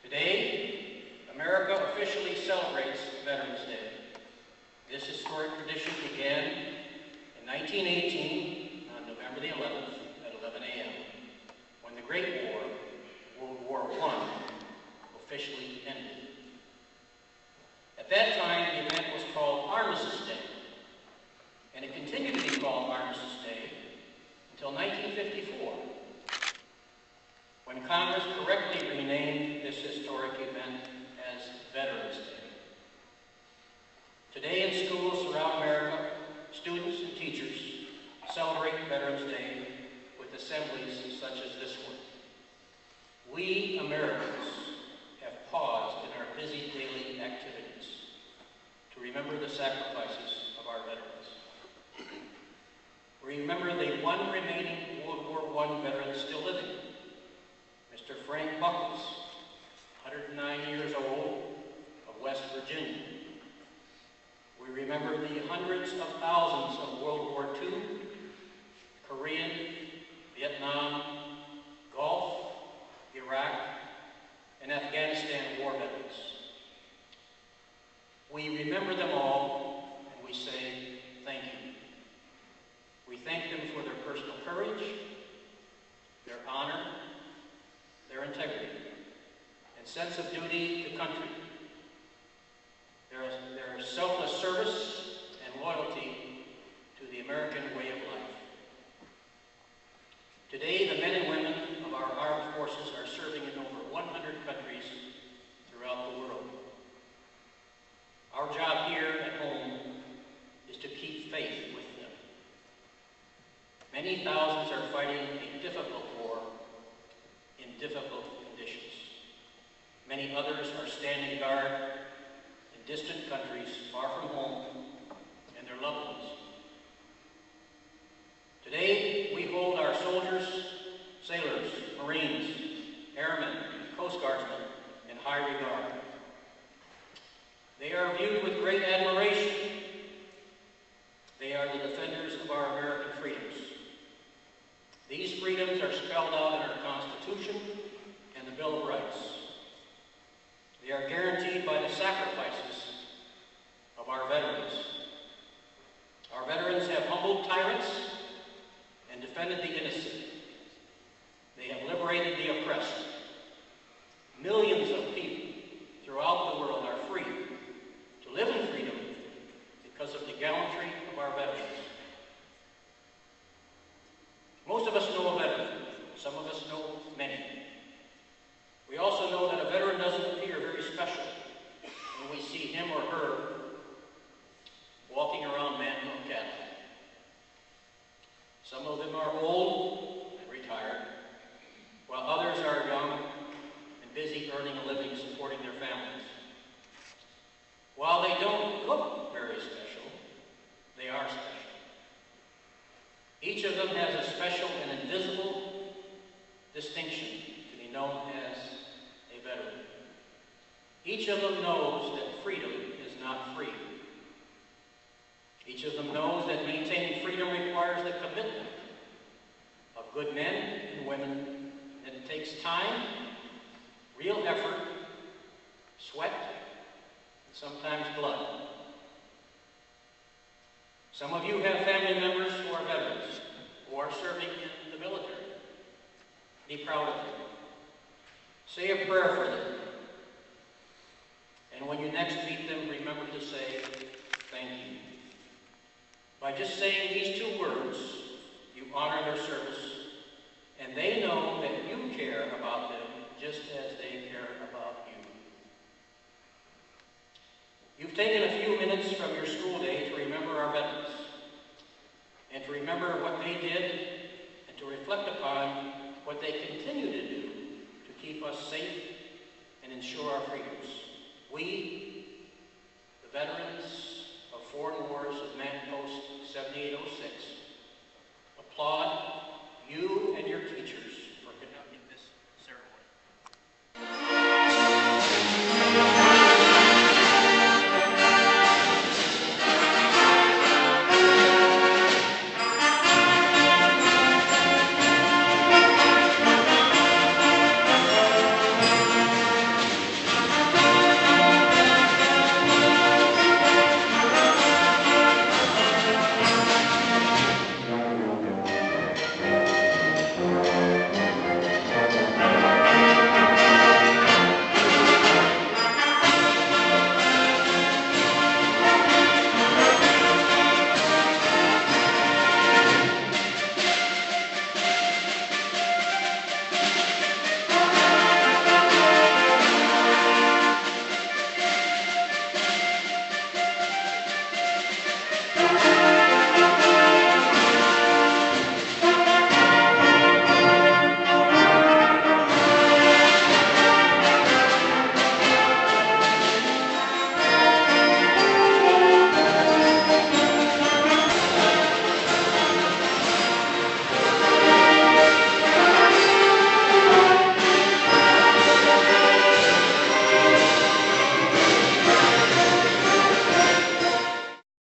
Today, America officially celebrates Veterans Day. This historic tradition began in 1918 on November the 11th at 11 a.m. when the Great War, World War I, officially ended. At that time, the event was called Armistice Day, and it continued to be called Armistice Day until 1954, when Congress correctly renamed this historic event as Veterans Day. Today in schools throughout America, students and teachers celebrate Veterans Day with assemblies such as this one. We Americans have paused in our busy daily activities to remember the sacrifices of our veterans. We remember the one remaining World War I veteran still living, Mr. Frank Buckles, 109 years old, of West Virginia. We remember the hundreds of thousands of World War II, Korean, Vietnam, Gulf, Iraq, and Afghanistan war veterans. We remember them all, and we say thank you. We thank them for their personal courage, their honor, their integrity, and sense of duty to country, their selfless service and loyalty to the American way of life. Today, the men and women of our armed forces are serving in over 100 countries throughout the world. Our job here at home is to keep faith with them. Many thousands are fighting a difficult war in difficult conditions. Many others are standing guard in distant countries far from home and their loved ones. Today, we hold our soldiers, sailors, Marines, airmen, and Coast Guardsmen in high regard. They are viewed with great admiration. They are the defenders of our American freedoms. These freedoms are spelled out in our Constitution and the Bill of Rights. They are guaranteed by the sacrifices of our veterans. Our veterans have humbled tyrants and defended the innocent. They have liberated the oppressed. Millions of people throughout the world are free to live in freedom because of the gallantry of our veterans. Most of us know a veteran. Some of us know many. We also know that a veteran doesn't appear very special when we see him or her walking around Manton H.S. Some of them are old and retired, while others are young and busy earning a living supporting their families. While they don't look very special, they are special. Each of them has a special and invisible distinction to be known as a veteran. Each of them knows that freedom is not free. Each of them knows that maintaining freedom requires the commitment of good men and women, that it takes time, real effort, sweat, and sometimes blood. Some of you have family members who are veterans, who are serving in the military. Be proud of them. Say a prayer for them. And when you next meet them, remember to say, thank you. By just saying these two words, you honor their service, and they know that you care about them just as they care about you. You've taken a few minutes from your school day to remember our veterans, and to remember what they did, and to reflect upon what they continue to do to keep us safe and ensure our freedoms. We, the veterans of foreign wars of Man Post 7806, applaud you and your teachers